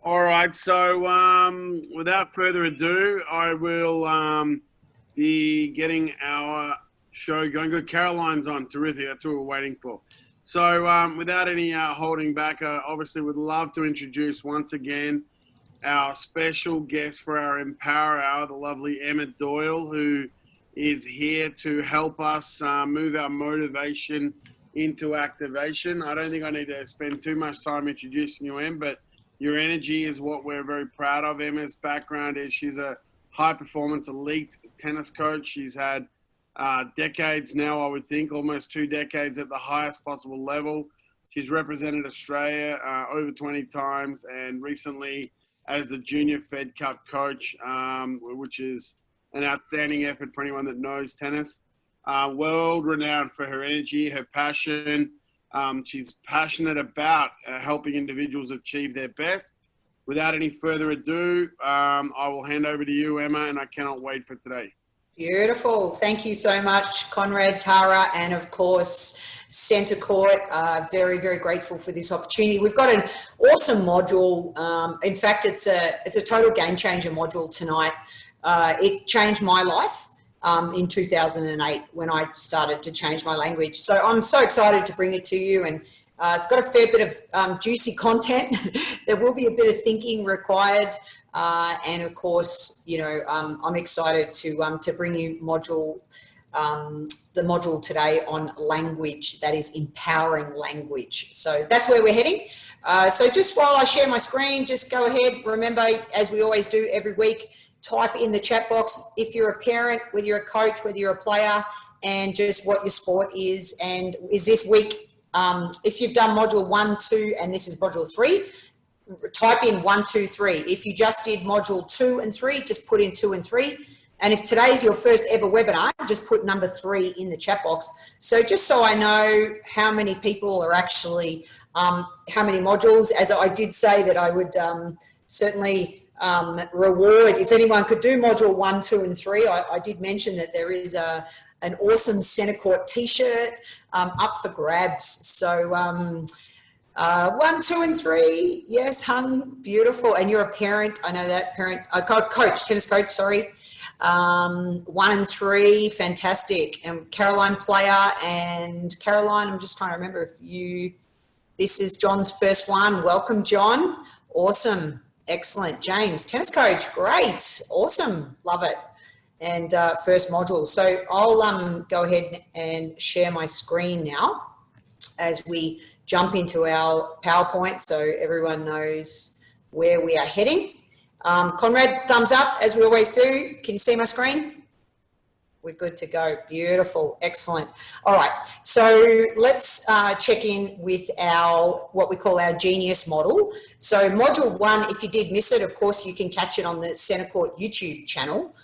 All right, so without further ado, I will be getting our show going. Good, Caroline's on. Terrific. That's what we're waiting for. So without any holding back, obviously would love to introduce once again our special guest for our Empower Hour, the lovely Emma Doyle, who is here to help us move our motivation into activation. I don't think I need to spend too much time introducing you, Em, but your energy is what we're very proud of. Emma's background is she's a high-performance elite tennis coach. She's had decades now, I would think, almost 2 decades at the highest possible level. She's represented Australia over 20 times, and recently as the Junior Fed Cup coach, which is an outstanding effort for anyone that knows tennis. World-renowned for her energy, her passion. She's passionate about helping individuals achieve their best. Without any further ado, I will hand over to you, Emma, and I cannot wait for today. Beautiful. Thank you so much, Conrad, Tara, and of course, Centercourt. Very, very grateful for this opportunity. We've got an awesome module. In fact, it's a total game changer module tonight. It changed my life in 2008 when I started to change my language. So I'm so excited to bring it to you, and it's got a fair bit of juicy content. There will be a bit of thinking required. And of course, you know, I'm excited to bring you the module today on language, that is empowering language. So that's where we're heading. So just while I share my screen, just go ahead. Remember, as we always do every week, type in the chat box if you're a parent, whether you're a coach, whether you're a player, and just what your sport is. And is this week, if you've done module 1, 2, and this is module 3, type in 1, 2, 3. If you just did module 2 and 3, just put in 2 and 3. And if today is your first ever webinar, just put number 3 in the chat box. So just so I know how many people are actually, how many modules, as I did say that I would certainly reward, if anyone could do module 1, 2, and 3. I did mention that there is an awesome Centercourt t-shirt up for grabs. So 1, 2, and 3, yes, hung, beautiful. And you're a parent, I know that, coach, tennis coach, sorry. 1 and 3, fantastic. And Caroline player, and Caroline, I'm just trying to remember if this is John's first one. Welcome, John. Awesome. Excellent. James, tennis coach, great, awesome, love it. And first module. So I'll go ahead and share my screen now as we jump into our PowerPoint so everyone knows where we are heading. Conrad, thumbs up as we always do. Can you see my screen? We're good to go. Beautiful. Excellent. All right. So let's check in with what we call our genius model. So module 1, if you did miss it, of course, you can catch it on the Centercourt YouTube channel,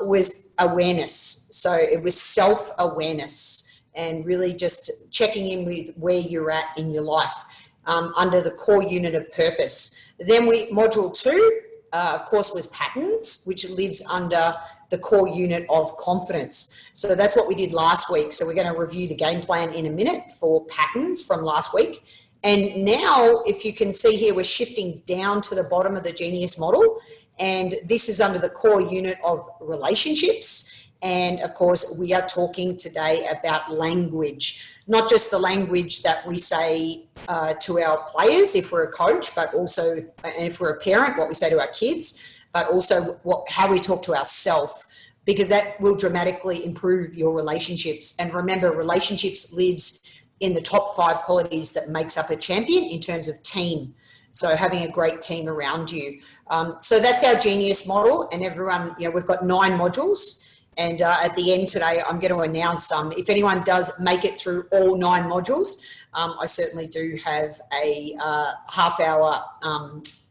was awareness. So it was self-awareness and really just checking in with where you're at in your life under the core unit of purpose. Then module 2, of course, was patterns, which lives under the core unit of confidence. So that's what we did last week. So we're going to review the game plan in a minute for patterns from last week. And now, if you can see here, we're shifting down to the bottom of the genius model. And this is under the core unit of relationships. And of course, we are talking today about language, not just the language that we say to our players if we're a coach, but also, and if we're a parent, what we say to our kids, but also how we talk to ourselves, because that will dramatically improve your relationships. And remember, relationships lives in the top 5 qualities that makes up a champion in terms of team. So having a great team around you. So that's our genius model, and everyone, you know, we've got 9 modules. And at the end today, I'm going to announce if anyone does make it through all 9 modules, I certainly do have a half-hour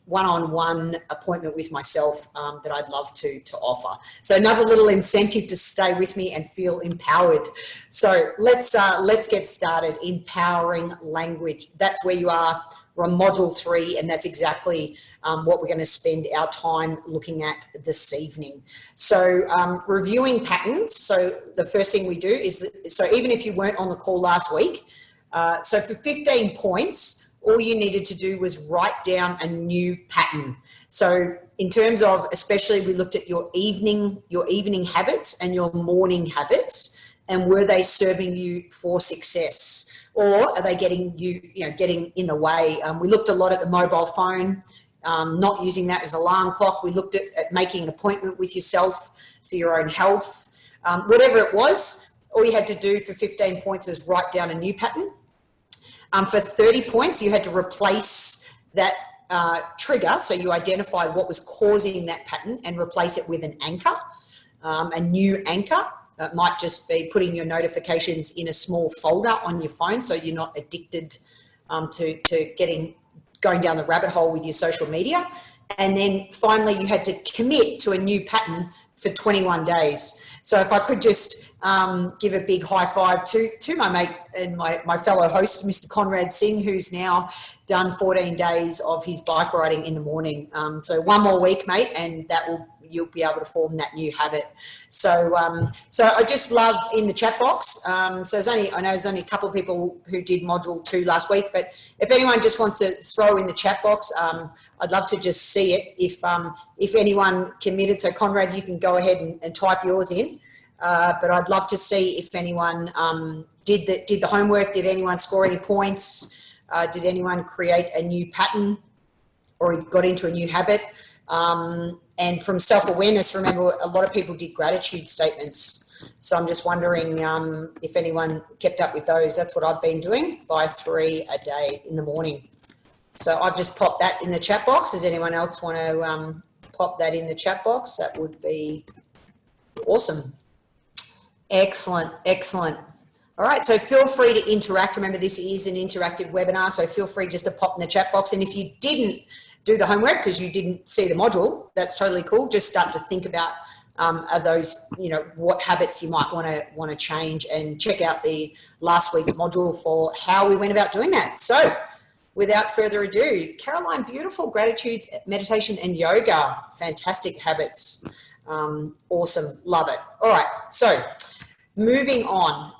one-on-one appointment with myself that I'd love to offer. So another little incentive to stay with me and feel empowered. So let's get started. Empowering language. That's where you are. We're on module 3, and that's exactly what we're going to spend our time looking at this evening. So reviewing patterns. So the first thing we do is, so even if you weren't on the call last week, so for 15 points, all you needed to do was write down a new pattern. So in terms of, especially we looked at your evening habits and your morning habits, and were they serving you for success, or are they getting getting in the way? We looked a lot at the mobile phone, not using that as an alarm clock. We looked at making an appointment with yourself for your own health. Whatever it was, all you had to do for 15 points was write down a new pattern. For 30 points, you had to replace that trigger. So you identified what was causing that pattern and replace it with an anchor, a new anchor. It might just be putting your notifications in a small folder on your phone so you're not addicted to going down the rabbit hole with your social media. And then finally, you had to commit to a new pattern for 21 days. So if I could just give a big high five to my mate and my fellow host, Mr. Conrad Singh, who's now done 14 days of his bike riding in the morning. So one more week, mate, and you'll be able to form that new habit. So I just love in the chat box. I know there's only a couple of people who did module 2 last week, but if anyone just wants to throw in the chat box, I'd love to just see it. If anyone committed, so Conrad, you can go ahead and type yours in. But I'd love to see if anyone did the homework. Did anyone score any points? Did anyone create a new pattern or got into a new habit? And from self-awareness, remember, a lot of people did gratitude statements. So I'm just wondering if anyone kept up with those. That's what I've been doing, by 3 a day in the morning. So I've just popped that in the chat box. Does anyone else want to pop that in the chat box? That would be awesome. Excellent, excellent. All right, so feel free to interact. Remember, this is an interactive webinar, so feel free just to pop in the chat box. And if you didn't do the homework because you didn't see the module, that's totally cool. Just start to think about are those, what habits you might want to change, and check out the last week's module for how we went about doing that. So without further ado, Caroline, beautiful, gratitudes, meditation and yoga, fantastic habits. Awesome, love it. All right, so moving on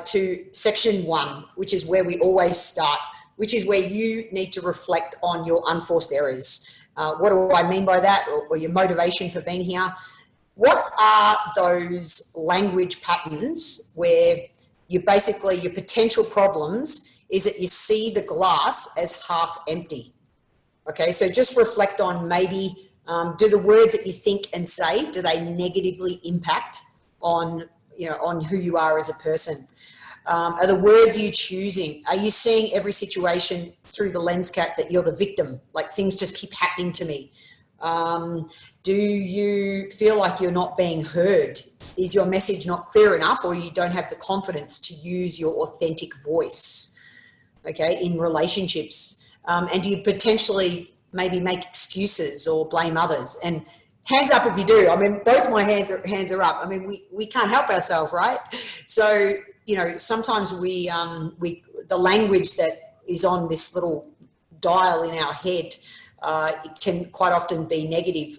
to section 1, which is where we always start, which is where you need to reflect on your unforced errors. What do I mean by that, or your motivation for being here? What are those language patterns where your potential problems is that you see the glass as half empty? Okay, so just reflect on maybe, do the words that you think and say, do they negatively impact on who you are as a person? Are the words you're choosing, are you seeing every situation through the lens cap that you're the victim, like things just keep happening to me? Do you feel like you're not being heard? Is your message not clear enough, or you don't have the confidence to use your authentic voice, okay, in relationships? And do you potentially maybe make excuses or blame others? And hands up if you do. I mean, both my hands are up. I mean, we can't help ourselves, right? So, sometimes the language that is on this little dial in our head, it can quite often be negative.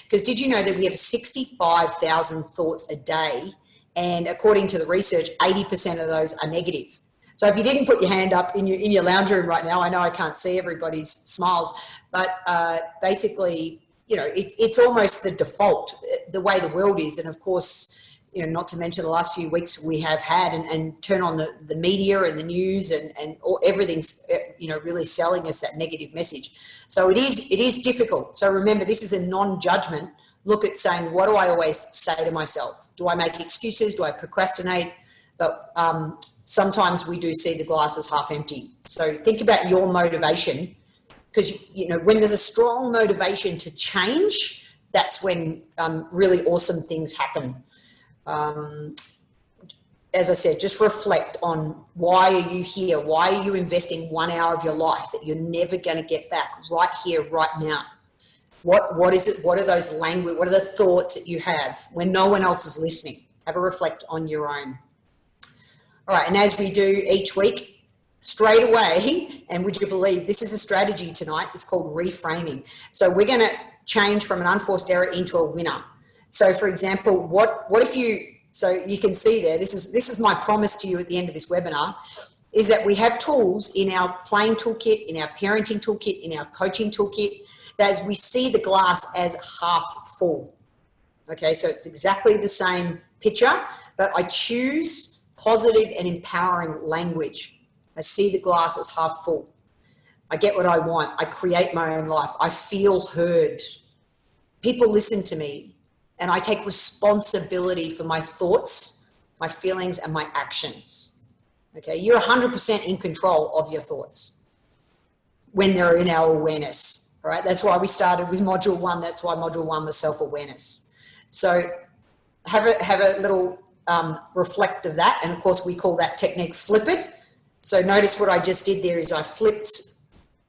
Because did you know that we have 65,000 thoughts a day? And according to the research, 80% of those are negative. So if you didn't put your hand up in your lounge room right now, I know I can't see everybody's smiles, but basically, it's almost the default, the way the world is. And of course, not to mention the last few weeks we have had, and turn on the media and the news and everything's, really selling us that negative message. So it is difficult. So remember, this is a non-judgment look at saying, what do I always say to myself? Do I make excuses? Do I procrastinate? But sometimes we do see the glass as half empty. So think about your motivation, because, when there's a strong motivation to change, that's when really awesome things happen. As I said, just reflect on, why are you here? Why are you investing 1 hour of your life that you're never going to get back, right here, right now? What is it? What are those language? What are the thoughts that you have when no one else is listening? Have a reflect on your own. All right, and as we do each week, straight away, and would you believe this is a strategy tonight, it's called reframing. So we're going to change from an unforced error into a winner. So for example, what if you, so you can see there, this is my promise to you at the end of this webinar. is that we have tools in our playing toolkit, in our parenting toolkit, in our coaching toolkit, that as we see the glass as half full. Okay, so it's exactly the same picture, but I choose positive and empowering language. I see the glass as half full. I get what I want. I create my own life. I feel heard. People listen to me, and I take responsibility for my thoughts, my feelings, and my actions. Okay, you're 100% in control of your thoughts when they're in our awareness, all right? That's why we started with module 1. That's why module 1 was self-awareness. So have a little reflect of that. And of course, we call that technique flip it. So notice what I just did there is I flipped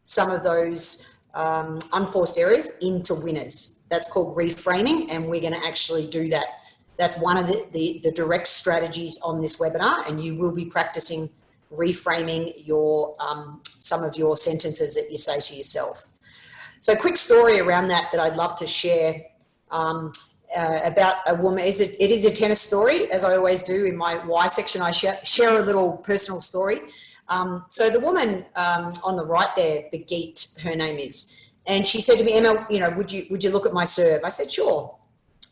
some of those unforced areas into winners. That's called reframing, and we're going to actually do that. That's one of the direct strategies on this webinar, and you will be practicing reframing your some of your sentences that you say to yourself. So a quick story around that I'd love to share about a woman. It is a tennis story, as I always do in my why section. I share a little personal story. So the woman on the right there, Begeet, her name is, and she said to me, Emma, would you look at my serve? I said, sure.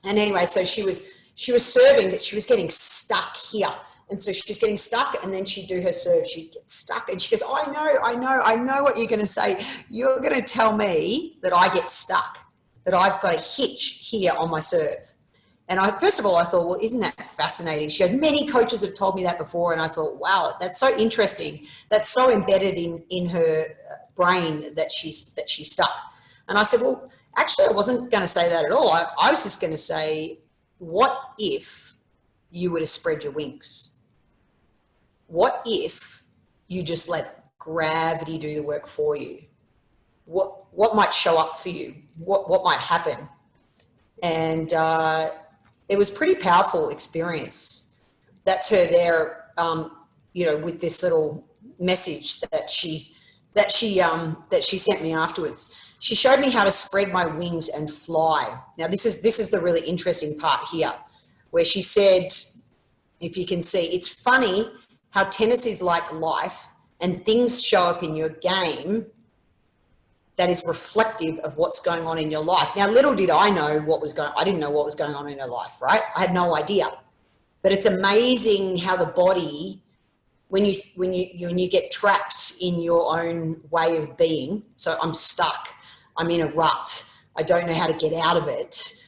And anyway, so she was serving, but she was getting stuck here. And so she's getting stuck, and then she'd do her serve. She'd get stuck, and she goes, I know what you're going to say. You're going to tell me that I get stuck, that I've got a hitch here on my serve. And first of all, I thought, well, isn't that fascinating? She goes, many coaches have told me that before. And I thought, wow, that's so interesting. That's so embedded in her brain that she's stuck. And I said, well, actually, I wasn't going to say that at all. I was just going to say, what if you were to spread your wings? What if you just let gravity do the work for you? What might show up for you? What might happen? And it was pretty powerful experience. That's her there, with this little message that she sent me afterwards. She showed me how to spread my wings and fly. Now this is the really interesting part here, where she said, if you can see, it's funny how tennis is like life, and things show up in your game that is reflective of what's going on in your life. Now, little did I know I didn't know what was going on in her life, right? I had no idea. But it's amazing how the body, when you get trapped in your own way of being, so I'm stuck, I'm in a rut, I don't know how to get out of it,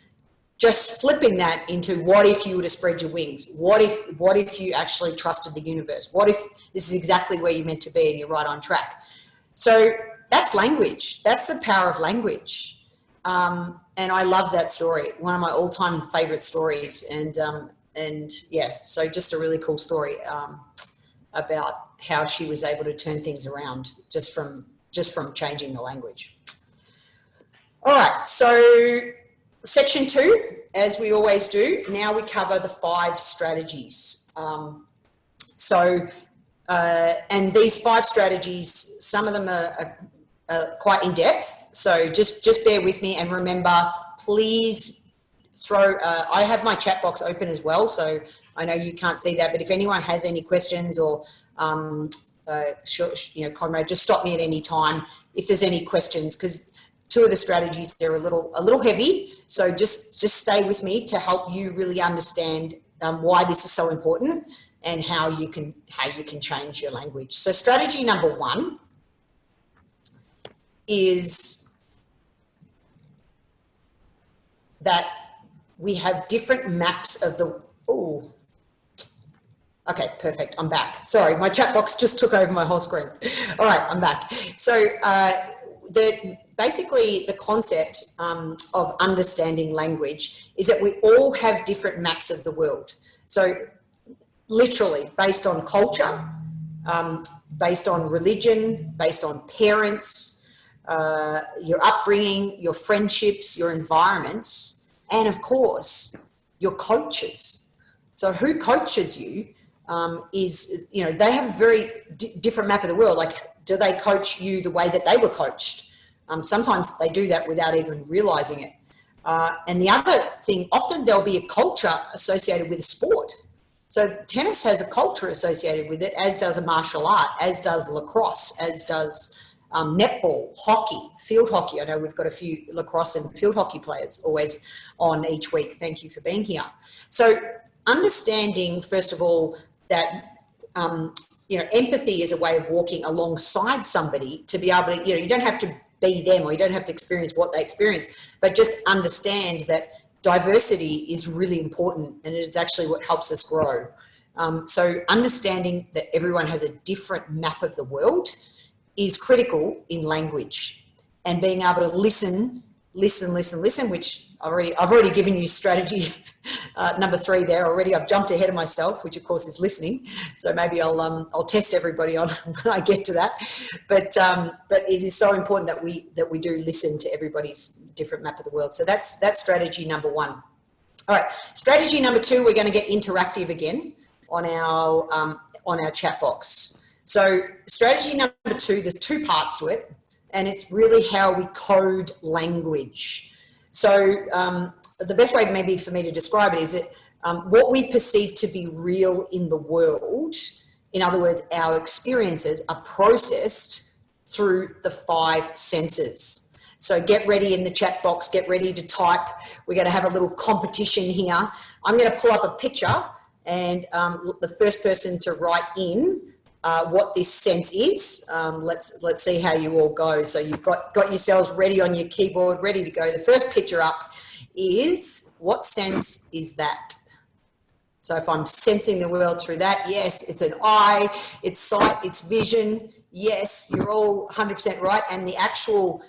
just flipping that into what if you were to spread your wings? What if you actually trusted the universe? What if this is exactly where you're meant to be and you're right on track? So that's language. That's the power of language. And I love that story. One of my all-time favorite stories. And yeah, so just a really cool story about how she was able to turn things around just from changing the language. All right, so section 2, as we always do, now we cover the 5 strategies. And these 5 strategies, some of them are quite in depth. So just bear with me, and remember, please throw, I have my chat box open as well. So I know you can't see that, but if anyone has any questions or, Conrad, just stop me at any time if there's any questions, because 2 of the strategies, they're a little heavy. So just stay with me to help you really understand why this is so important and how you can change your language. So strategy number 1 is that we have different maps of the, okay, perfect, I'm back. Sorry, my chat box just took over my whole screen. All right, I'm back. So basically the concept of understanding language is that we all have different maps of the world. So literally based on culture, based on religion, based on parents, your upbringing, your friendships, your environments, and of course, your coaches. So who coaches you is, they have a very different map of the world. Like, do they coach you the way that they were coached? Sometimes they do that without even realizing it. And the other thing, often there'll be a culture associated with a sport. So tennis has a culture associated with it, as does a martial art, as does lacrosse, as does netball, hockey, field hockey. I know we've got a few lacrosse and field hockey players always on each week. Thank you for being here. So understanding, first of all, that empathy is a way of walking alongside somebody to be able to, you don't have to be them, or you don't have to experience what they experience, but just understand that diversity is really important, and it is actually what helps us grow. So understanding that everyone has a different map of the world is critical in language, and being able to listen, which I've already given you strategy number 3 there already. I've jumped ahead of myself, which of course is listening. So maybe I'll test everybody on when I get to that. But it is so important that we do listen to everybody's different map of the world. So that's strategy number 1. All right, strategy number 2, we're going to get interactive again on our chat box. So strategy number 2, there's 2 parts to it, and it's really how we code language. So the best way maybe for me to describe it is that what we perceive to be real in the world, in other words, our experiences are processed through the 5 senses. So get ready in the chat box, get ready to type. We're going to have a little competition here. I'm going to pull up a picture, and the first person to write in what this sense is. Let's see how you all go. So you've got yourselves ready on your keyboard, ready to go. The first picture up is, what sense is that? So if I'm sensing the world through that, yes, it's an eye, it's sight, it's vision. Yes, you're all 100% right. And the actual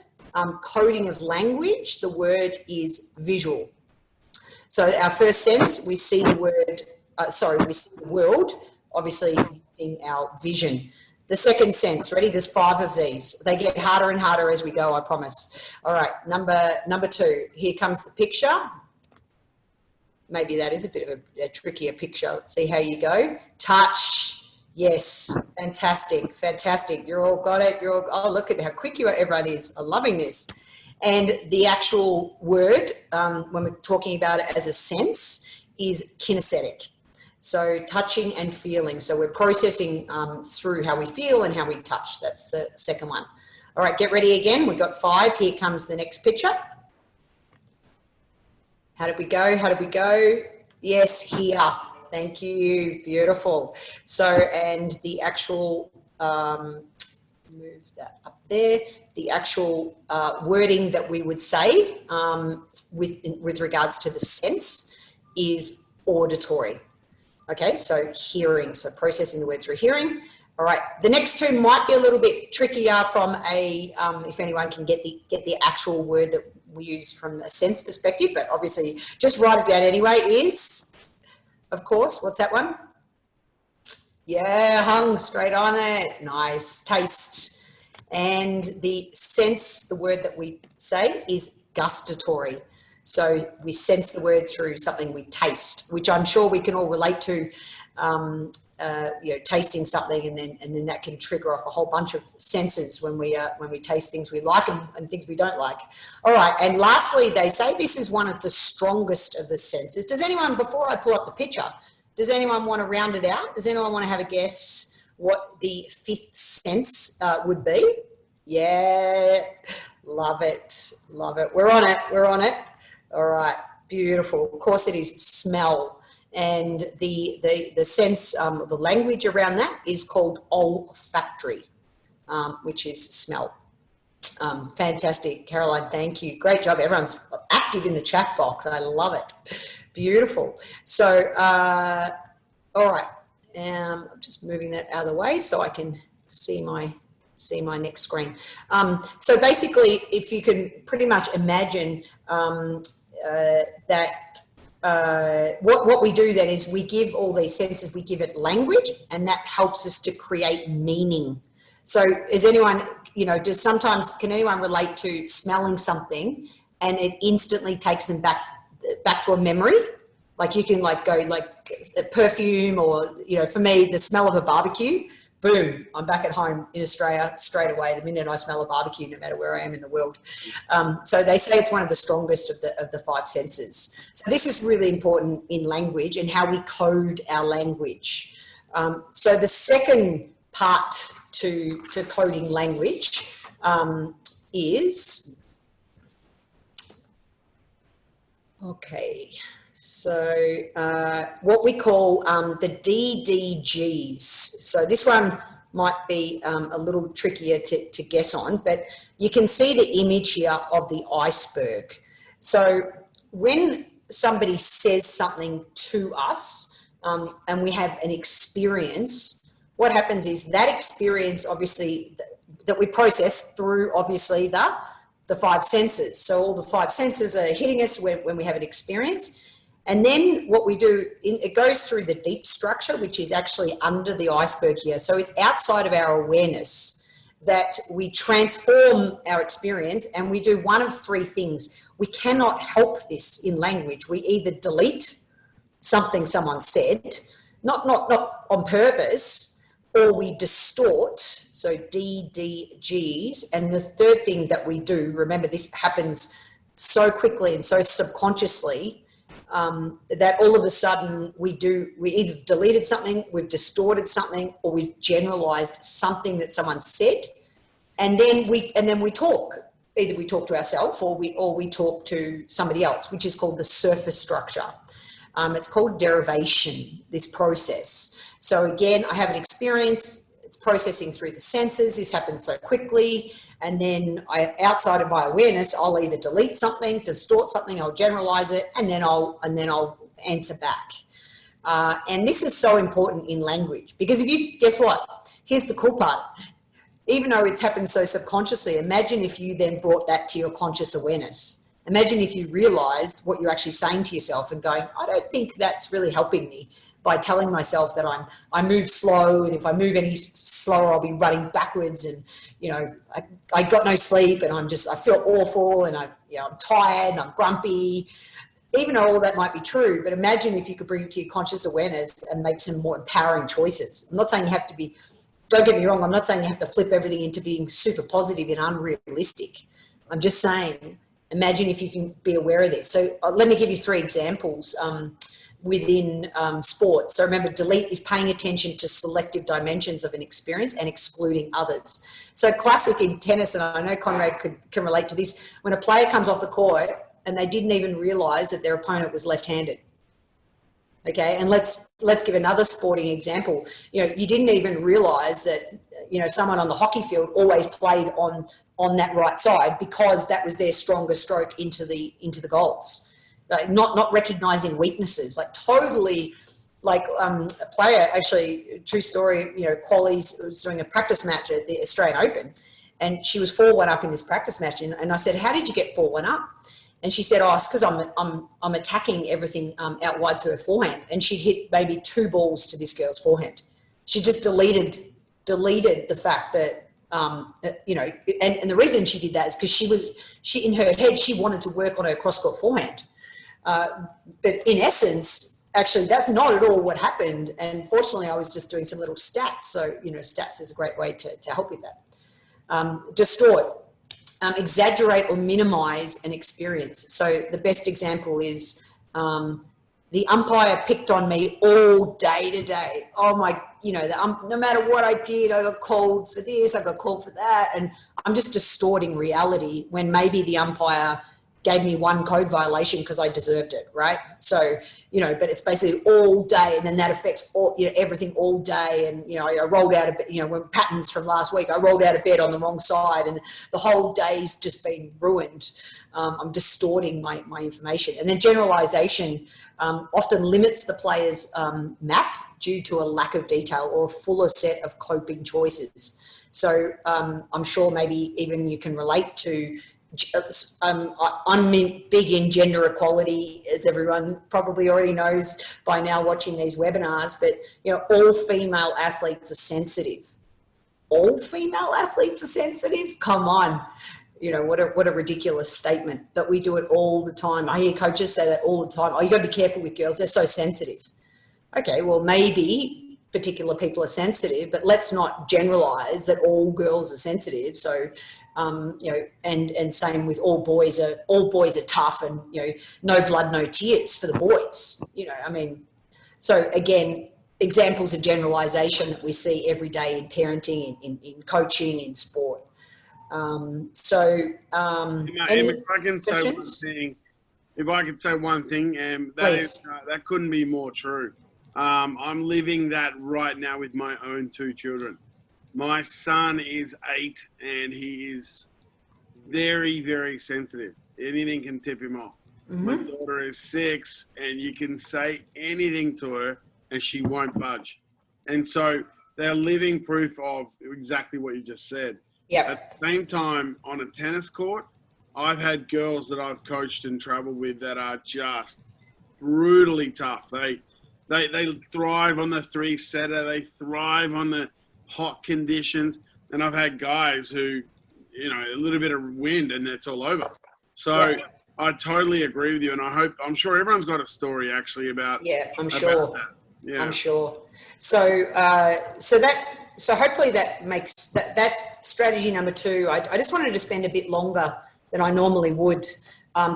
coding of language, the word is visual. So our first sense, we see the word, we see the world, obviously in our vision. The second sense, ready? There's 5 of these. They get harder and harder as we go, I promise. All right, number 2. Here comes the picture. Maybe that is a bit of a trickier picture. Let's see how you go. Touch. Yes, fantastic. You all got it. Oh, look at how quick everyone is. I'm loving this. And the actual word, when we're talking about it as a sense, is kinesthetic. So touching and feeling. So we're processing through how we feel and how we touch. That's the second one. All right, get ready again. We've got 5. Here comes the next picture. How did we go? Yes, here. Thank you. Beautiful. So, and the actual, move that up there. The actual wording that we would say with regards to the sense is auditory. Okay, so hearing, so processing the word through hearing. All right, the next 2 might be a little bit trickier from a, if anyone can get the actual word that we use from a sense perspective, but obviously just write it down anyway, is, of course, what's that one? Yeah, hung straight on it. Nice. Taste. And the sense, the word that we say is gustatory. So we sense the word through something we taste, which I'm sure we can all relate to, tasting something, and then that can trigger off a whole bunch of senses when we taste things we like and things we don't like. All right, and lastly, they say this is one of the strongest of the senses. Does anyone, before I pull up the picture, does anyone want to round it out? Does anyone want to have a guess what the 5th sense would be? Yeah, love it. We're on it. All right, beautiful. Of course it is smell. And the sense, the language around that is called olfactory, which is smell. Fantastic, Caroline, thank you. Great job. Everyone's active in the chat box. I love it. Beautiful. So, all right. I'm just moving that out of the way so I can see my next screen. So basically, if you can pretty much imagine that what we do then is we give all these senses, we give it language, and that helps us to create meaning. So is anyone, can anyone relate to smelling something and it instantly takes them back to a memory? Like you can go like a perfume, or, for me, the smell of a barbecue boom, I'm back at home in Australia straight away, the minute I smell a barbecue, no matter where I am in the world. So they say it's one of the strongest of the five senses. So this is really important in language and how we code our language. So the second part to coding language is, okay, so what we call the DDGs. So this one might be a little trickier to guess on, but you can see the image here of the iceberg. So when somebody says something to us and we have an experience, what happens is that experience, obviously, that we process through, obviously, the five senses. So all the five senses are hitting us when we have an experience. And then what we do, it goes through the deep structure, which is actually under the iceberg here. So it's outside of our awareness that we transform our experience, and we do one of three things. We cannot help this in language. We either delete something someone said, not on purpose, or we distort, so DDGs. And the third thing that we do, remember this happens so quickly and so subconsciously, that all of a sudden we either deleted something, we've distorted something, or we've generalized something that someone said, and then we talk. Either we talk to ourselves or we talk to somebody else, which is called the surface structure. It's called derivation, this process. So again, I have an experience, it's processing through the senses, this happens so quickly, and then outside of my awareness, I'll either delete something, distort something, I'll generalize it, and then I'll answer back. And this is so important in language, because guess what? Here's the cool part. Even though it's happened so subconsciously, imagine if you then brought that to your conscious awareness. Imagine if you realized what you're actually saying to yourself and going, I don't think that's really helping me, by telling myself that I move slow, and if I move any slower, I'll be running backwards, and I got no sleep, and I feel awful, and I'm tired, and I'm grumpy. Even though all that might be true, but imagine if you could bring it to your conscious awareness and make some more empowering choices. I'm not saying you have to be. Don't get me wrong. I'm not saying you have to flip everything into being super positive and unrealistic. I'm just saying, imagine if you can be aware of this. So let me give you three examples. Within sports. So remember, delete is paying attention to selective dimensions of an experience and excluding others. So classic in tennis, and I know Conrad can relate to this, when a player comes off the court and they didn't even realize that their opponent was left-handed. Okay, and let's give another sporting example. You didn't even realize that someone on the hockey field always played on that right side because that was their strongest stroke into the goals. Like not recognizing weaknesses, like totally, like a player, actually, true story, Quali's was doing a practice match at the Australian Open, and she was 4-1 up in this practice match, and I said, how did you get 4-1 up? And she said, it's because I'm attacking everything out wide to her forehand, and she'd hit maybe 2 balls to this girl's forehand. She just deleted the fact that and the reason she did that is because she in her head, she wanted to work on her cross-court forehand. But in essence, actually, that's not at all what happened. And fortunately, I was just doing some little stats. So, stats is a great way to help with that. Distort, exaggerate or minimize an experience. So the best example is the umpire picked on me all day today. Oh my, no matter what I did, I got called for this, I got called for that. And I'm just distorting reality when maybe the umpire gave me one code violation because I deserved it, right? So, but it's basically all day, and then that affects all, everything all day. And, I rolled out of bed, when patterns from last week, I rolled out of bed on the wrong side, and the whole day's just been ruined. I'm distorting my information. And then generalization often limits the player's map due to a lack of detail or a fuller set of coping choices. So I'm sure maybe even you can relate to, I'm big in gender equality, as everyone probably already knows by now watching these webinars, but all female athletes are sensitive. All female athletes are sensitive? Come on. What a ridiculous statement, but we do it all the time. I hear coaches say that all the time. Oh, you got to be careful with girls. They're so sensitive. Okay, well, maybe particular people are sensitive, but let's not generalize that all girls are sensitive. So, you know, and same with all boys are tough, and, you know, no blood, no tears for the boys. You know, I mean, so again, examples of generalization that we see every day in parenting, in coaching, in sport. Emma, if I can say one questions? thing, that couldn't be more true. I'm living that right now with my own 2 children. My son is 8 and he is very, very sensitive. Anything can tip him off. My daughter is 6 and you can say anything to her and she won't budge. And so they're living proof of exactly what you just said. Yep. At the same time, on a tennis court, I've had girls that I've coached and traveled with that are just brutally tough. They thrive on the 3-setter. They thrive on the hot conditions. And I've had guys who, you know, a little bit of wind and it's all over. So yeah. I totally agree with you. And I'm sure everyone's got a story actually about. Yeah, I'm sure. That. Yeah. I'm sure. So, so hopefully that makes that strategy number 2. I just wanted to spend a bit longer than I normally would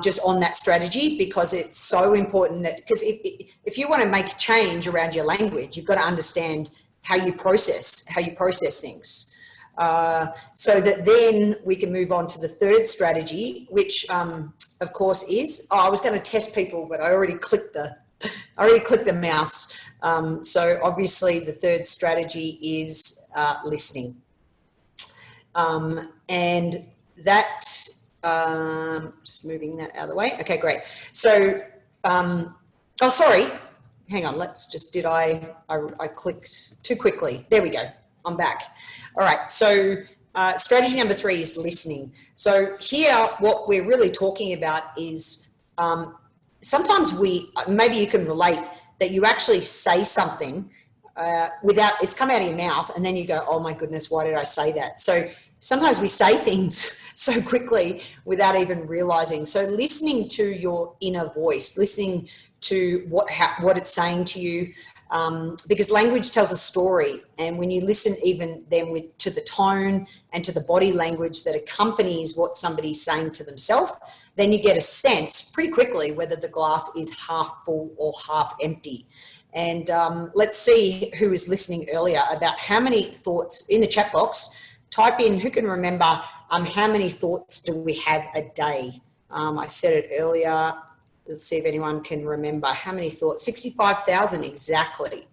just on that strategy, because it's so important that, because if you want to make a change around your language, you've got to understand how you process things. So that then we can move on to the 3rd strategy, which of course is, I was going to test people, but I already clicked the mouse. So obviously the 3rd strategy is listening. And that, just moving that out of the way. Okay, great. So, oh, sorry. Hang on. I clicked too quickly. There we go. I'm back. All right. So, strategy number 3 is listening. So here, what we're really talking about is, sometimes maybe you can relate that you actually say something without, it's come out of your mouth, and then you go, oh my goodness, why did I say that? So sometimes we say things so quickly without even realizing. So listening to your inner voice, listening to what it's saying to you, because language tells a story, and when you listen even then to the tone and to the body language that accompanies what somebody's saying to themselves, then you get a sense pretty quickly whether the glass is half full or half empty. And let's see who was listening earlier about how many thoughts in the chat box. Type in, who can remember how many thoughts do we have a day? I said it earlier. Let's see if anyone can remember how many thoughts. 65,000 exactly.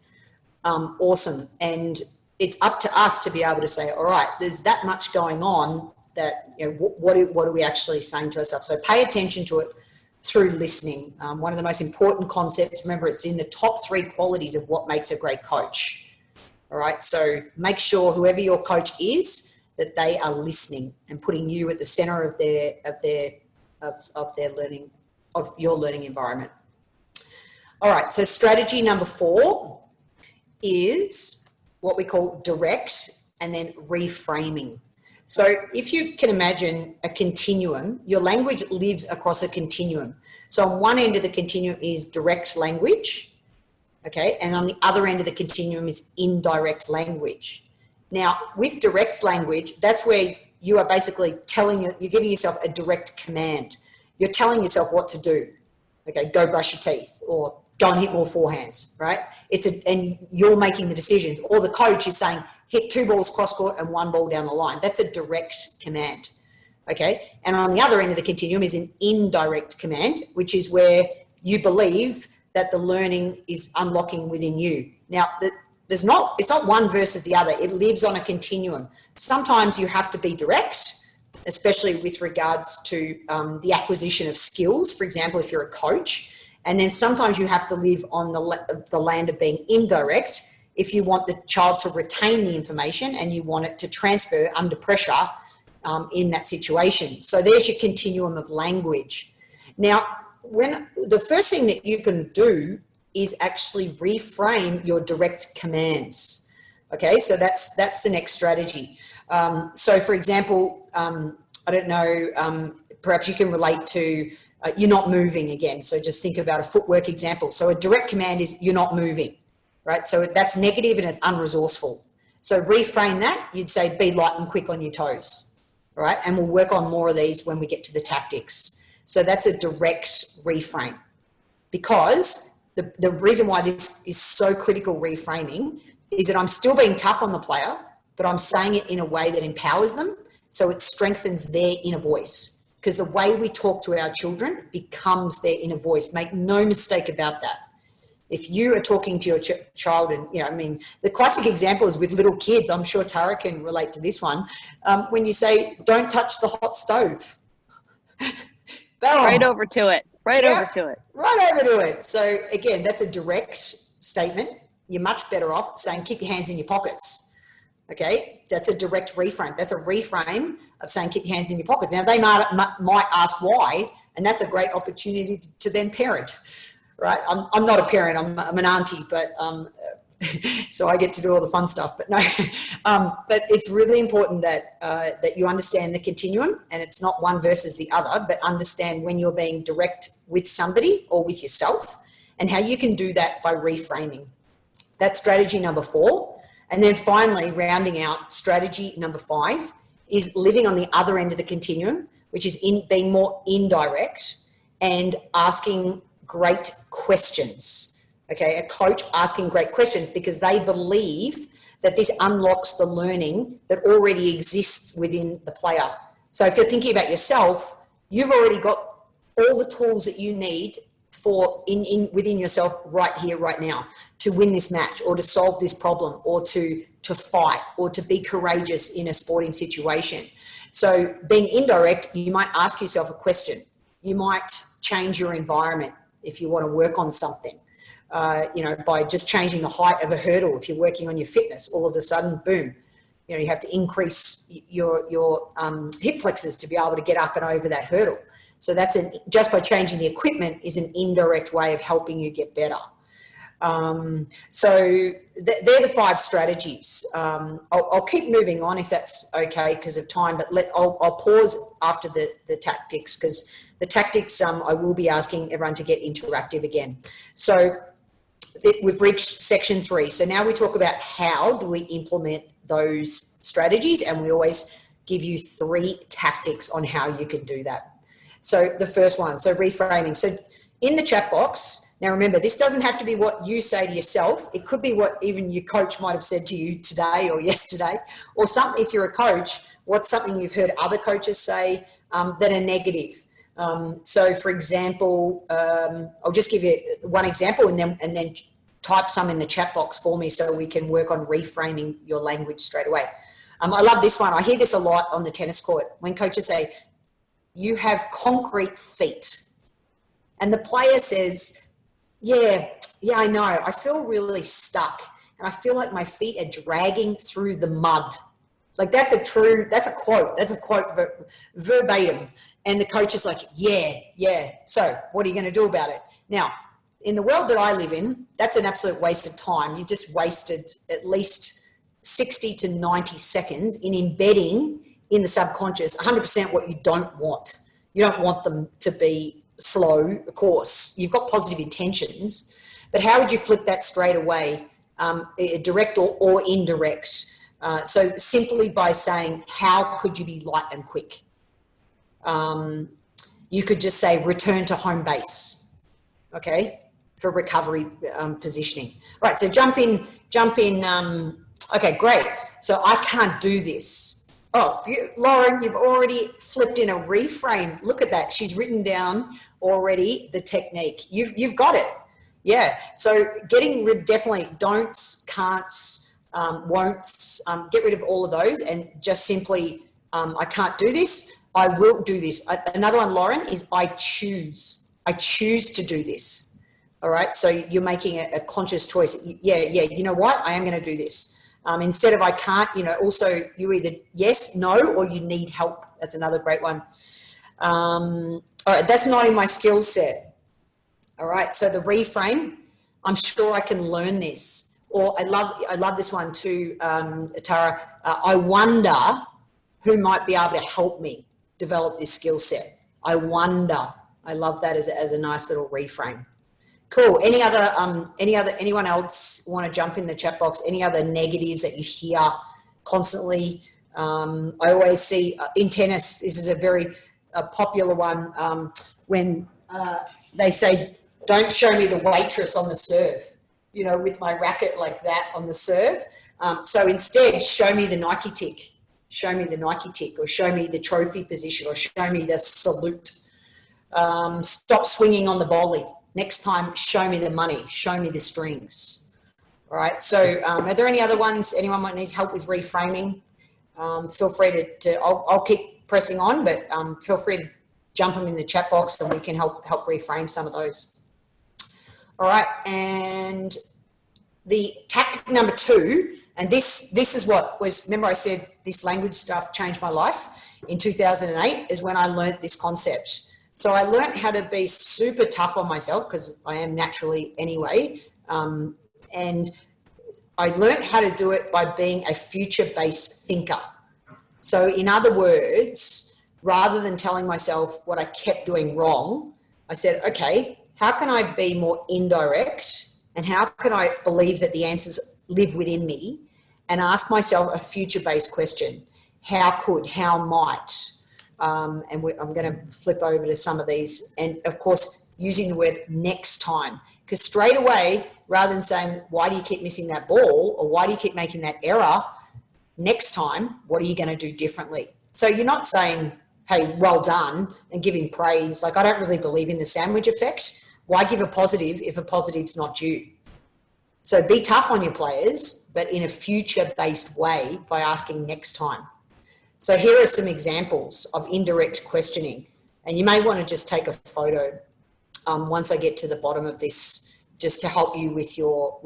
Awesome. And it's up to us to be able to say, all right, there's that much going on that, you know, what are we actually saying to ourselves? So pay attention to it through listening. One of the most important concepts, remember, it's in the top 3 qualities of what makes a great coach. All right. So make sure whoever your coach is, that they are listening and putting you at the center of their learning, of your learning environment. All right. So strategy number 4 is what we call direct and then reframing. So if you can imagine a continuum, your language lives across a continuum. So on one end of the continuum is direct language, okay, and on the other end of the continuum is indirect language. Now, with direct language, that's where you are basically you're giving yourself a direct command. You're telling yourself what to do. Okay, go brush your teeth, or go and hit more forehands, right? And you're making the decisions. Or the coach is saying, hit 2 balls cross court and 1 ball down the line. That's a direct command, okay? And on the other end of the continuum is an indirect command, which is where you believe that the learning is unlocking within you. Now, it's not one versus the other. It lives on a continuum. Sometimes you have to be direct, especially with regards to the acquisition of skills. For example, if you're a coach, and then sometimes you have to live on the land of being indirect if you want the child to retain the information and you want it to transfer under pressure in that situation. So there's your continuum of language. Now, when the first thing that you can do is actually reframe your direct commands. Okay, so that's the next strategy. So for example, I don't know, perhaps you can relate to you're not moving again. So just think about a footwork example. So a direct command is you're not moving. right? So that's negative and it's unresourceful. So reframe that, you'd say, be light and quick on your toes, all right? And we'll work on more of these when we get to the tactics. So that's a direct reframe, because the reason why this is so critical, reframing, is that I'm still being tough on the player, but I'm saying it in a way that empowers them. So it strengthens their inner voice, because the way we talk to our children becomes their inner voice. Make no mistake about that. If you are talking to your child, and, you know, I mean, the classic example is with little kids. I'm sure Tara can relate to this one. When you say, don't touch the hot stove. Right over to it. Right Yeah, over to it. Right over to it. So again, that's a direct statement. You're much better off saying, keep your hands in your pockets. Okay, that's a direct reframe. That's a reframe of saying, keep your hands in your pockets. Now, they might ask why, and that's a great opportunity to then parent, right? I'm not a parent, I'm an auntie, but so I get to do all the fun stuff, but no. But it's really important that that you understand the continuum, and it's not one versus the other, but understand when you're being direct with somebody or with yourself, and how you can do that by reframing. That's strategy number 4. And then finally, rounding out, strategy number 5 is living on the other end of the continuum, which is being more indirect and asking great questions. Okay, a coach asking great questions, because they believe that this unlocks the learning that already exists within the player. So if you're thinking about yourself, you've already got all the tools that you need for within yourself right here, right now, to win this match, or to solve this problem, or to fight, or to be courageous in a sporting situation. So being indirect, you might ask yourself a question. You might change your environment if you want to work on something. You know, by just changing the height of a hurdle. If you're working on your fitness, all of a sudden, boom, you know, you have to increase your hip flexors to be able to get up and over that hurdle. So that's just by changing the equipment is an indirect way of helping you get better. So they're the 5 strategies. I'll keep moving on if that's okay because of time, but I'll pause after the tactics, because the tactics, I will be asking everyone to get interactive again. So we've reached section 3. So now we talk about how do we implement those strategies, and we always give you 3 tactics on how you can do that. So the first one, so reframing. So in the chat box, now remember, this doesn't have to be what you say to yourself. It could be what even your coach might have said to you today or yesterday, or something. If you're a coach, what's something you've heard other coaches say that are negative. So for example, I'll just give you one example and then type some in the chat box for me so we can work on reframing your language straight away. I love this one. I hear this a lot on the tennis court when coaches say, you have concrete feet. And the player says, yeah, I know. I feel really stuck. And I feel like my feet are dragging through the mud. Like that's a quote. That's a quote verbatim. And the coach is like, yeah. So what are you going to do about it? Now, in the world that I live in, that's an absolute waste of time. You just wasted at least 60 to 90 seconds in embedding in the subconscious 100% what you don't want. You don't want them to be slow, of course. You've got positive intentions, but how would you flip that straight away, direct or indirect? So simply by saying, how could you be light and quick? You could just say, return to home base, okay, for recovery positioning. Right, so jump in. Okay, great. So I can't do this. Oh, Lauren, you've already flipped in a reframe. Look at that. She's written down already the technique. You've got it. Yeah. So getting rid, definitely don'ts, can'ts, won'ts, get rid of all of those and just simply, I can't do this. I will do this. Another one, Lauren, is I choose. I choose to do this. All right. So you're making a conscious choice. Yeah. You know what? I am going to do this. Instead of I can't, you know, also you either yes, no, or you need help. That's another great one. All right, that's not in my skill set. All right, so the reframe, I'm sure I can learn this. Or I love this one too, Tara. I wonder who might be able to help me develop this skill set. I wonder. I love that as a nice little reframe. Cool. Anyone else want to jump in the chat box? Any other negatives that you hear constantly? I always see in tennis, this is a very popular one, when they say, don't show me the waitress on the serve, you know, with my racket like that on the serve. So instead, show me the Nike tick. Show me the Nike tick, or show me the trophy position, or show me the salute. Stop swinging on the volley. Next time, show me the money. Show me the strings. All right. So are there any other ones? Anyone might need help with reframing? Feel free to I'll keep pressing on, but feel free to jump them in the chat box and we can help reframe some of those. All right. And the tactic number 2, and this is what was, remember I said this language stuff changed my life in 2008, is when I learned this concept. So I learned how to be super tough on myself, because I am naturally anyway. And I learned how to do it by being a future-based thinker. So in other words, rather than telling myself what I kept doing wrong, I said, okay, how can I be more indirect, and how can I believe that the answers live within me, and ask myself a future-based question. How could, how might? And I'm going to flip over to some of these, and of course using the word next time, because straight away, rather than saying why do you keep missing that ball, or why do you keep making that error, next time what are you going to do differently? So you're not saying, hey, well done, and giving praise. Like, I don't really believe in the sandwich effect. Why give a positive if a positive's not due? So be tough on your players, but in a future-based way by asking next time. So here are some examples of indirect questioning, and you may want to just take a photo once I get to the bottom of this, just to help you with your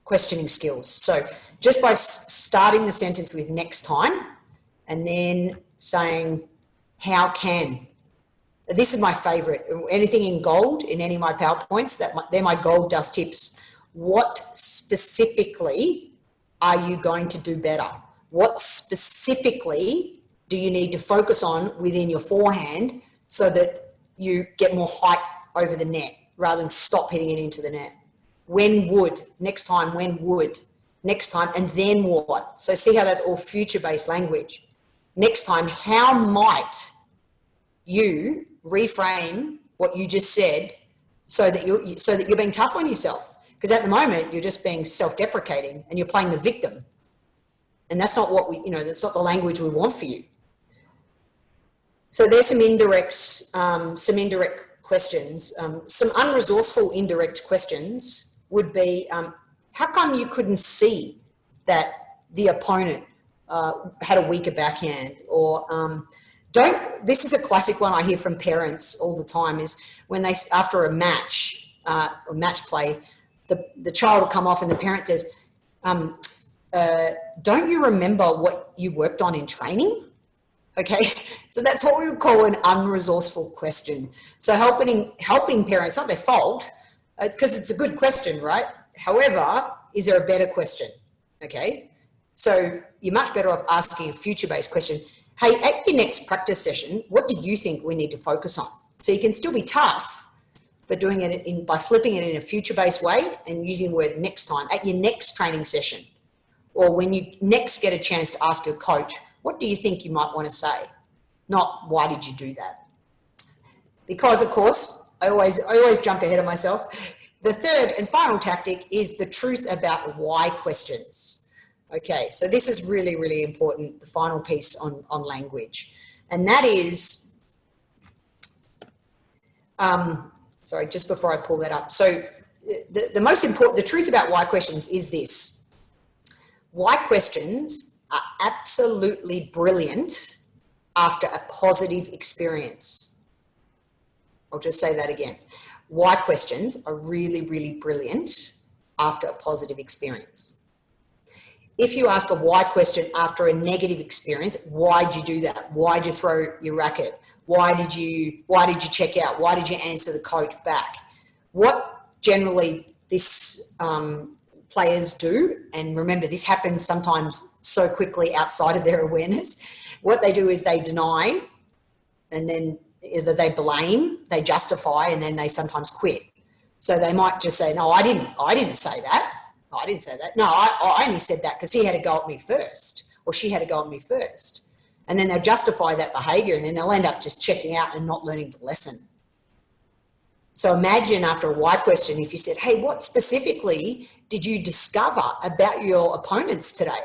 questioning skills. So just by starting the sentence with next time, and then saying how can. This is my favorite. Anything in gold in any of my PowerPoints, they're my gold dust tips. What specifically are you going to do better? What specifically do you need to focus on within your forehand so that you get more height over the net rather than stop hitting it into the net? When would, next time, when would, next time, and then what? So see how that's all future-based language. Next time, how might you reframe what you just said so that you're being tough on yourself? Because at the moment you're just being self-deprecating and you're playing the victim, and that's not what that's not the language we want for you. So there's some indirect questions. Some unresourceful indirect questions would be, how come you couldn't see that the opponent had a weaker backhand? Or this is a classic one I hear from parents all the time, is when they, after a match or match play, the child will come off and the parent says, don't you remember what you worked on in training? Okay, so that's what we would call an unresourceful question. So helping parents, not their fault, because it's a good question, right? However, is there a better question? Okay, so you're much better off asking a future-based question. Hey, at your next practice session, what do you think we need to focus on? So you can still be tough, but doing it by flipping it in a future-based way and using the word next time at your next training session, or when you next get a chance to ask your coach, what do you think you might want to say? Not why did you do that? Because of course, I always jump ahead of myself. The third and final tactic is the truth about why questions. Okay, so this is really, really important, the final piece on language. And that is, sorry, just before I pull that up. So the most important, the truth about why questions is this. Why questions are absolutely brilliant after a positive experience. I'll just say that again. Why questions are really, really brilliant after a positive experience. If you ask a why question after a negative experience, why'd you do that? Why'd you throw your racket? Why did you check out? Why did you answer the coach back? What generally this players do, and remember this happens sometimes so quickly outside of their awareness, what they do is they deny and then either they blame, they justify, and then they sometimes quit. So they might just say, no, I didn't say that. I didn't say that. No, I only said that because he had to go at me first, or she had to go at me first. And then they'll justify that behavior, and then they'll end up just checking out and not learning the lesson. So imagine after a why question, if you said, hey, what specifically did you discover about your opponents today?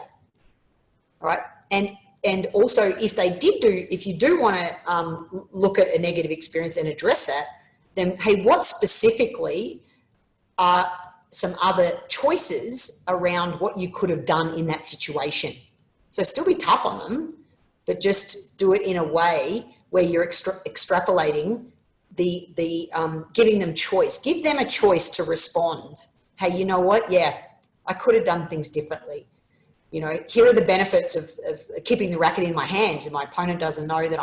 All right. And also if you do want to look at a negative experience and address that, then, hey, what specifically are some other choices around what you could have done in that situation? So still be tough on them, but just do it in a way where you're extrapolating giving them choice. Give them a choice to respond. Hey, you know what? Yeah, I could have done things differently. You know, here are the benefits of keeping the racket in my hand, and my opponent doesn't know that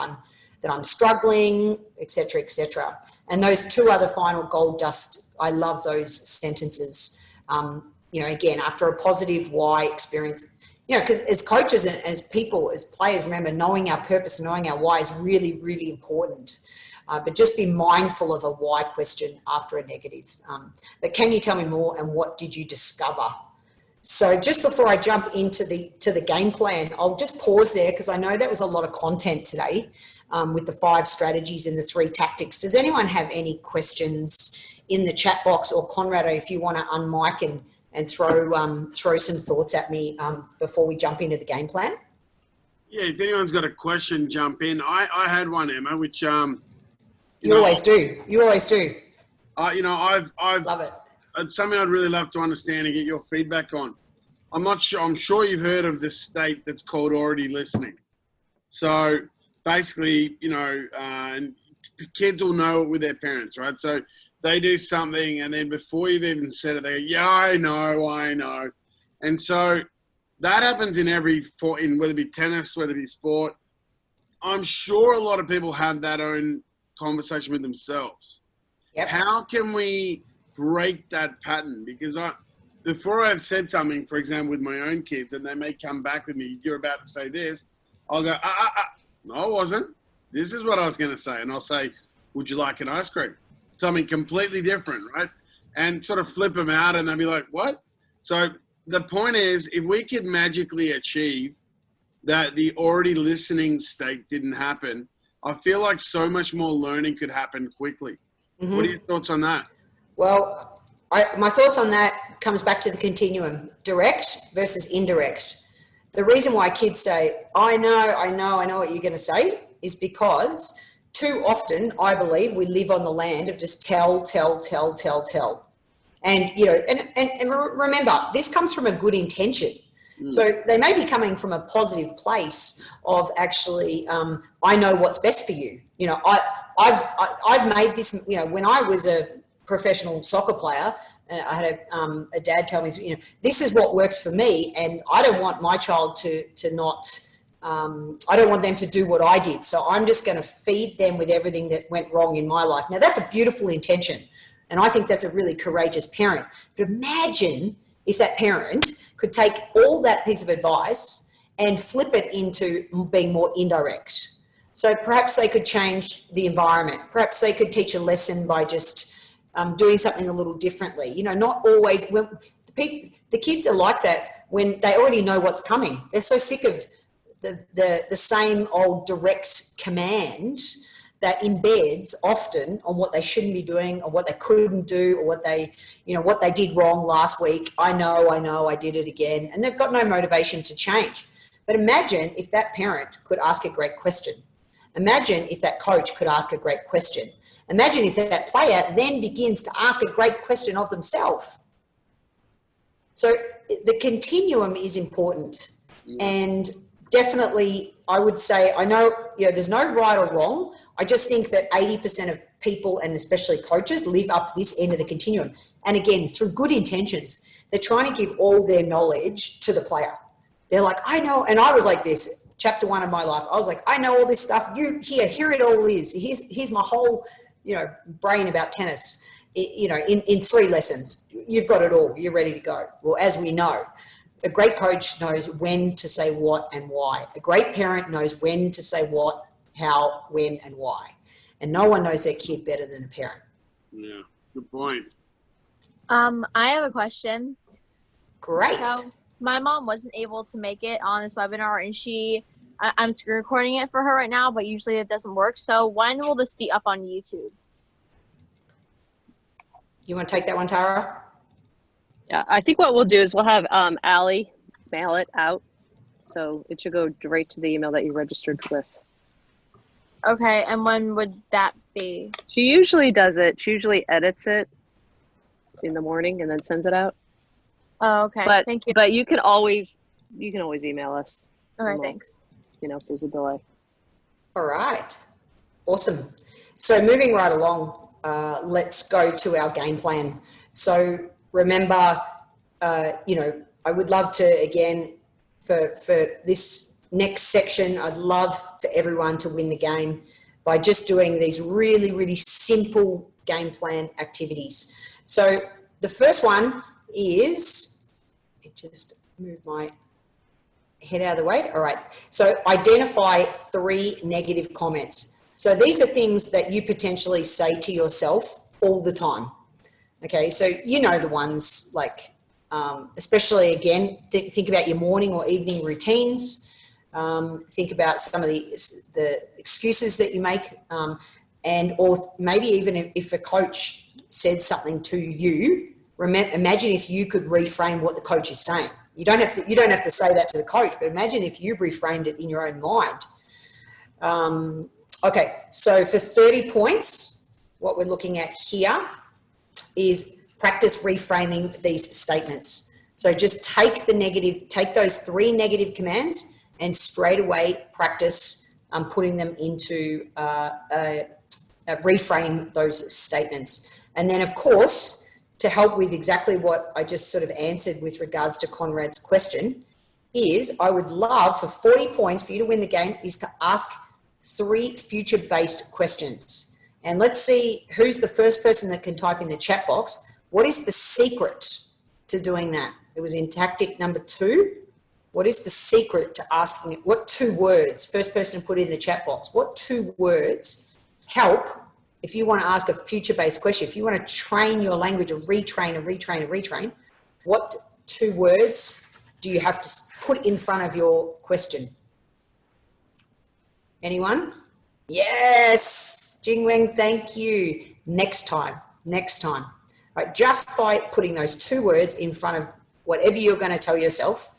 I'm struggling, etc., etc. And those two other final gold dust, I love those sentences. You know, again, after a positive why experience, you know, because as coaches and as people, as players, remember, knowing our purpose and knowing our why is really, really important. But just be mindful of a why question after a negative. But can you tell me more, and what did you discover? So just before I jump into the game plan, I'll just pause there because I know that was a lot of content today with the 5 strategies and the 3 tactics. Does anyone have any questions in the chat box, or Conrad, if you want to unmic and throw some thoughts at me before we jump into the game plan? Yeah, if anyone's got a question, jump in. I had one, Emma, which you always do. You always do. You know, I've love it. It's something I'd really love to understand and get your feedback on. I'm sure you've heard of this state that's called already listening. So basically, you know, and kids will know it with their parents, right? So they do something, and then before you've even said it, they go, yeah, I know. And so that happens in whether it be tennis, whether it be sport. I'm sure a lot of people have that own conversation with themselves. Yep. How can we break that pattern? Because before I've said something, for example, with my own kids, and they may come back with me, you're about to say this, I'll go, no, I wasn't. This is what I was going to say. And I'll say, would you like an ice cream? Something completely different, right? And sort of flip them out, and they'll be like, what? So the point is, if we could magically achieve that the already listening state didn't happen, I feel like so much more learning could happen quickly. Mm-hmm. What are your thoughts on that? Well, my thoughts on that comes back to the continuum, direct versus indirect. The reason why kids say, I know what you're going to say, is because too often, I believe, we live on the land of just tell. And, you know, and remember, this comes from a good intention. So they may be coming from a positive place of actually, I know what's best for you. You know, I've made this, you know, when I was a professional soccer player, I had a dad tell me, you know, this is what worked for me, and I don't want my child to not, I don't want them to do what I did. So I'm just going to feed them with everything that went wrong in my life. Now, that's a beautiful intention, and I think that's a really courageous parent. But imagine if that parent could take all that piece of advice and flip it into being more indirect. So perhaps they could change the environment. Perhaps they could teach a lesson by just doing something a little differently. You know, not always. When the kids are like that when they already know what's coming. They're so sick of the same old direct command that embeds often on what they shouldn't be doing, or what they couldn't do, or what they did wrong last week. I know, I did it again. And they've got no motivation to change. But imagine if that parent could ask a great question. Imagine if that coach could ask a great question. Imagine if that player then begins to ask a great question of themselves. So the continuum is important. And definitely, I would say, I know, you know, there's no right or wrong. I just think that 80% of people, and especially coaches, live up to this end of the continuum. And again, through good intentions, they're trying to give all their knowledge to the player. They're like, I know, and I was like this, chapter 1 of my life. I was like, I know all this stuff. Here it all is. Here's my whole, you know, brain about tennis, you know, in 3 lessons. You've got it all. You're ready to go. Well, as we know, a great coach knows when to say what and why. A great parent knows when to say what, how, when, and why. and no one knows their kid better than a parent. Yeah, good point. I have a question. Great. So my mom wasn't able to make it on this webinar, and I'm screen recording it for her right now, but usually it doesn't work. So when will this be up on YouTube? You want to take that one, Tara? Yeah, I think what we'll do is we'll have Allie mail it out. So it should go right to the email that you registered with. Okay, and when would that be? She usually does it. She usually edits it in the morning and then sends it out. Oh, okay. But, Thank you. But you can always email us. Okay, thanks. You know, if there's a delay. All right. Awesome. So moving right along, let's go to our game plan. So remember, you know, I would love to, again, for this next section, I'd love for everyone to win the game by just doing these really, really simple game plan activities. So the first one is, just move my head out of the way. All right. So identify 3 negative comments. So these are things that you potentially say to yourself all the time. Okay. So you know the ones like, especially again, think about your morning or evening routines. Think about some of the excuses that you make, or maybe even if a coach says something to you, imagine if you could reframe what the coach is saying. You don't have to say that to the coach, but imagine if you reframed it in your own mind. Okay, so for 30 points, what we're looking at here is practice reframing these statements. So just take those 3 negative commands and straight away practice putting them into reframe those statements. And then of course, to help with exactly what I just sort of answered with regards to Conrad's question, is I would love for 40 points for you to win the game is to ask 3 future-based questions. And let's see who's the first person that can type in the chat box. What is the secret to doing that? It was in tactic number 2. What is the secret to asking it? What 2 words? First person to put it in the chat box. What 2 words help if you want to ask a future-based question? If you want to train your language or retrain, what 2 words do you have to put in front of your question? Anyone? Yes, Jingweng, thank you. Next time. All right, just by putting those 2 words in front of whatever you're going to tell yourself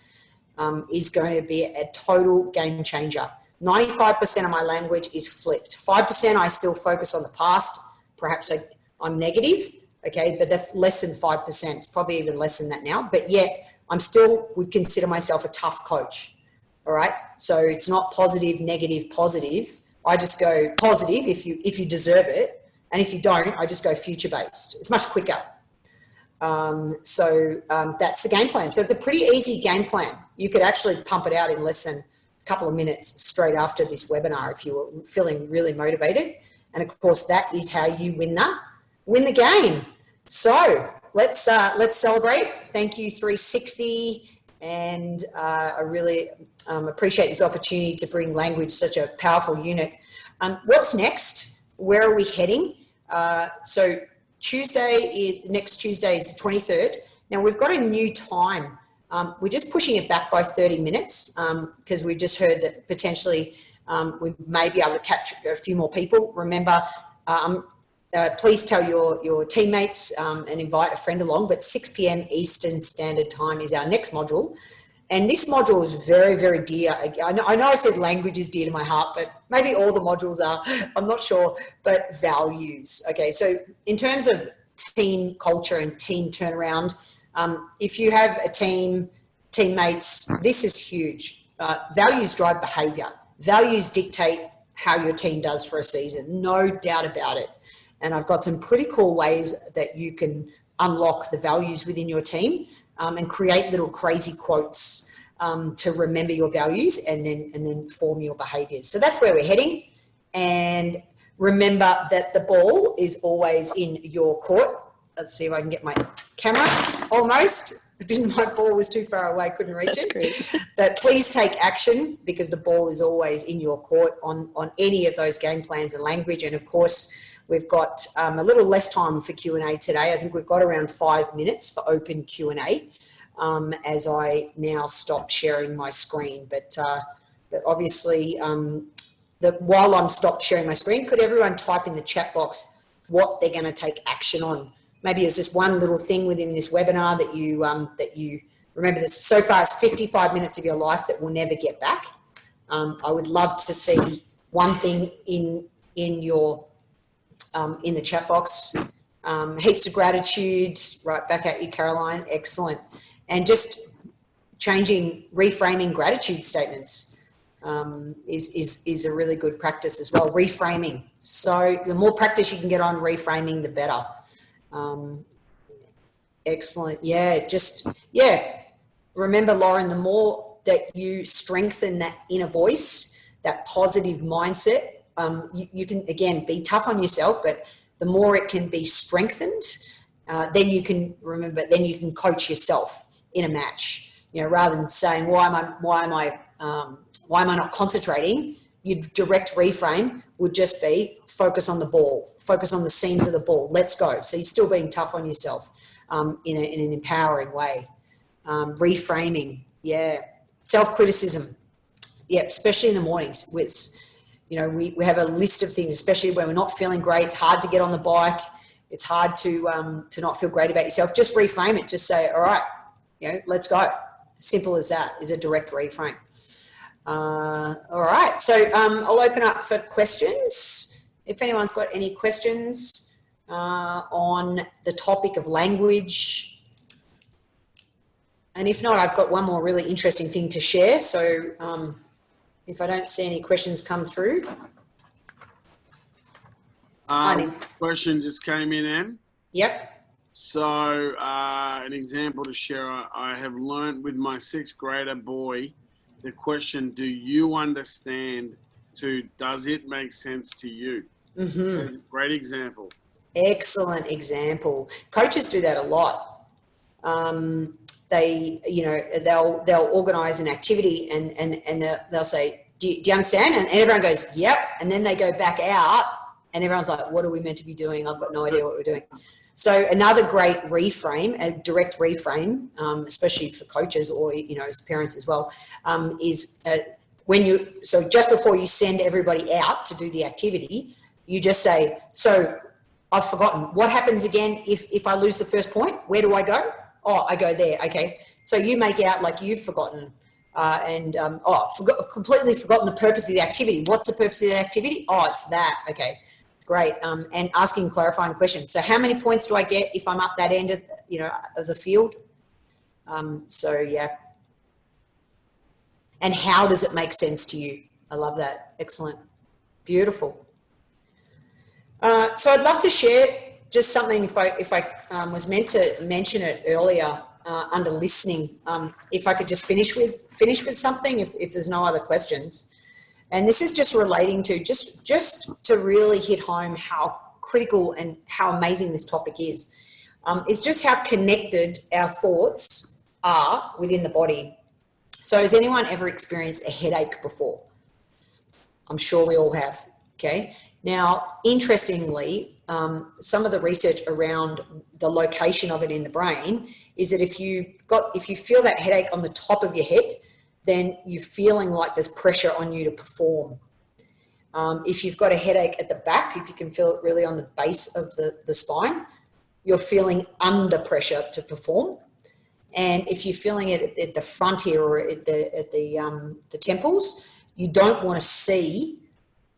is going to be a total game changer. 95% of my language is flipped. 5% I still focus on the past. Perhaps I'm negative, okay, but that's less than 5%. It's probably even less than that now, but yet I'm still would consider myself a tough coach. All right, so it's not positive, negative, positive. I just go positive if you deserve it, and if you don't, I just go future based. It's much quicker. That's the game plan. So it's a pretty easy game plan. You could actually pump it out in less than a couple of minutes straight after this webinar if you were feeling really motivated. And of course, that is how you win the game. So let's celebrate. Thank you, 360. And I really appreciate this opportunity to bring language, such a powerful unit. What's next? Where are we heading? So next Tuesday is the 23rd. Now we've got a new time. We're just pushing it back by 30 minutes because we just heard that potentially we may be able to capture a few more people. Remember, please tell your teammates and invite a friend along, but 6 p.m. Eastern Standard Time is our next module. And this module is very, very dear. I know I said language is dear to my heart, but maybe all the modules are, I'm not sure, but values. Okay, so in terms of team culture and team turnaround, if you have a teammates, this is huge. Values drive behavior. Values dictate how your team does for a season, no doubt about it. And I've got some pretty cool ways that you can unlock the values within your team and create little crazy quotes to remember your values and then form your behaviors. So that's where we're heading. And remember that the ball is always in your court. Let's see if I can get my camera, almost. My ball was too far away, couldn't reach That's it. great. But please take action, because the ball is always in your court on any of those game plans and language. And of course, we've got a little less time for Q&A today. I think we've got around 5 minutes for open Q&A as I now stop sharing my screen. But obviously, while I'm stopped sharing my screen, could everyone type in the chat box what they're going to take action on? Maybe it's just one little thing within this webinar that you remember. This so far it's 55 minutes of your life that we'll never get back. I would love to see one thing in your in the chat box. Heaps of gratitude. Right back at you, Caroline. Excellent. And just reframing gratitude statements is a really good practice as well. Reframing. So the more practice you can get on reframing, the better. Excellent. Remember, Lauren, the more that you strengthen that inner voice, that positive mindset, you can, again, be tough on yourself, but the more it can be strengthened, then you can coach yourself in a match, rather than saying, why am I not concentrating? Your direct reframe would just be focus on the ball, focus on the seams of the ball. Let's go. So you're still being tough on yourself in an empowering way. Reframing, self-criticism, especially in the mornings. We have a list of things, especially when we're not feeling great. It's hard to get on the bike. It's hard to not feel great about yourself. Just reframe it. Just say, all right, let's go. Simple as that is a direct reframe. All right, so I'll open up for questions. If anyone's got any questions on the topic of language. And if not, I've got one more really interesting thing to share. So if I don't see any questions come through. Question just came in, Em. Yep. So an example to share, I have learned with my 6th grader boy, the question, do you understand, to does it make sense to you? Mm-hmm. That's a great example. Excellent example. Coaches do that a lot. They'll organise an activity and they'll say, do you understand? And everyone goes, yep. And then they go back out and everyone's like, what are we meant to be doing? I've got no idea what we're doing. So another great reframe, a direct reframe, especially for coaches or, as parents as well, is so just before you send everybody out to do the activity, you just say, so I've forgotten. What happens again if I lose the first point? Where do I go? Oh, I go there. Okay. So you make out like you've forgotten completely forgotten the purpose of the activity. What's the purpose of the activity? Oh, it's that. Okay. Great. And asking clarifying questions. So how many points do I get if I'm up that end of, of the field? And how does it make sense to you? I love that. Excellent. Beautiful. So I'd love to share just something, if I was meant to mention it earlier under listening, if I could just finish with something, if there's no other questions. And this is just relating to just to really hit home how critical and how amazing this topic is just how connected our thoughts are within the body. So has anyone ever experienced a headache before? I'm sure we all have. Okay. Now, interestingly, some of the research around the location of it in the brain is that if you feel that headache on the top of your head, then you're feeling like there's pressure on you to perform. If you've got a headache at the back, if you can feel it really on the base of the spine, you're feeling under pressure to perform. And if you're feeling it at the front here or at the temples, you don't want to see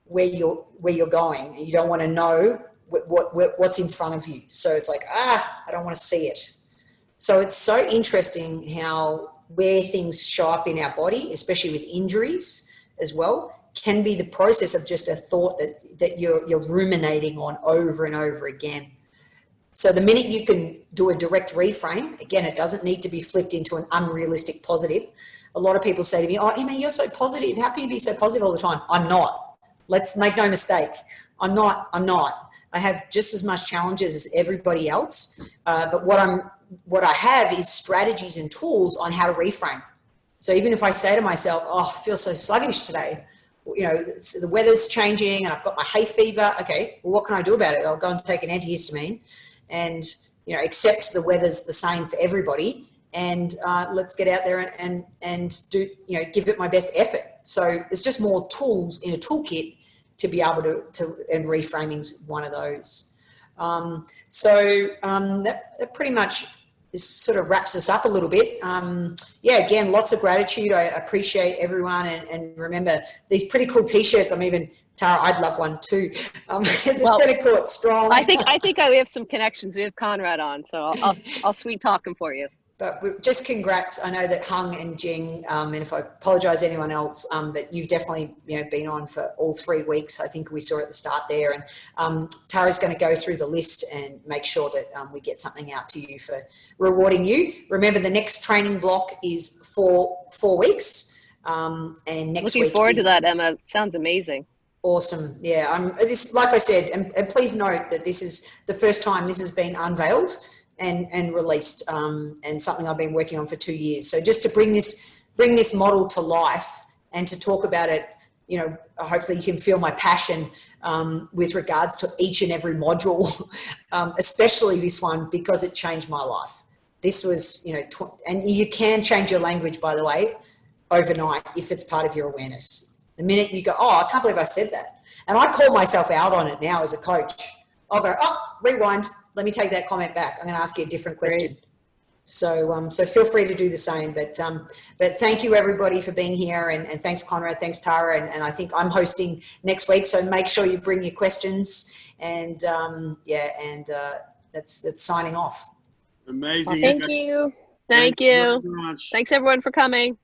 where you're going. You don't want to know what's in front of you. So it's like, I don't want to see it. So it's so interesting how where things show up in our body, especially with injuries as well, can be the process of just a thought that you're ruminating on over and over again. So the minute you can do a direct reframe, again, it doesn't need to be flipped into an unrealistic positive. A lot of people say to me, oh, Emma, you're so positive. How can you be so positive all the time? I'm not. Let's make no mistake. I'm not. I have just as much challenges as everybody else. But what I'm what I have is strategies and tools on how to reframe. So even if I say to myself, oh, I feel so sluggish today, you know, the weather's changing and I've got my hay fever. Okay, well, what can I do about it? I'll go and take an antihistamine and, you know, accept the weather's the same for everybody. And let's get out there and do, you know, give it my best effort. So there's just more tools in a toolkit to be able to and reframing's one of those. That pretty much sort of wraps us up a little bit. Yeah, again, lots of gratitude. I appreciate everyone. And remember, these pretty cool T-shirts. I'm even, Tara, I'd love one too. The Centercourt strong. I think we have some connections. We have Conrad on, so I'll sweet talk him for you. But just congrats. I know that Hung and Jing, and if I apologise to anyone else, but you've definitely, you know, been on for all 3 weeks. I think we saw at the start there. And Tara's going to go through the list and make sure that we get something out to you for rewarding you. Remember, the next training block is for 4 weeks. And next week. Looking forward to that, Emma. Sounds amazing. Awesome. Yeah. This, like I said, and please note that this is the first time this has been unveiled and released, and something I've been working on for 2 years. So just to bring this model to life and to talk about it, you know, hopefully you can feel my passion with regards to each and every module, especially this one, because it changed my life. This was, you know, and you can change your language, by the way, overnight if it's part of your awareness. The minute you go, oh, I can't believe I said that. And I call myself out on it now as a coach. I'll go, oh, rewind. Let me take that comment back. I'm going to ask you a different question. Great. So feel free to do the same. But thank you everybody for being here, and thanks Conrad, thanks Tara, and I think I'm hosting next week. So make sure you bring your questions, and that's signing off. Amazing. Thank you. Thank you. Very much. Thanks everyone for coming.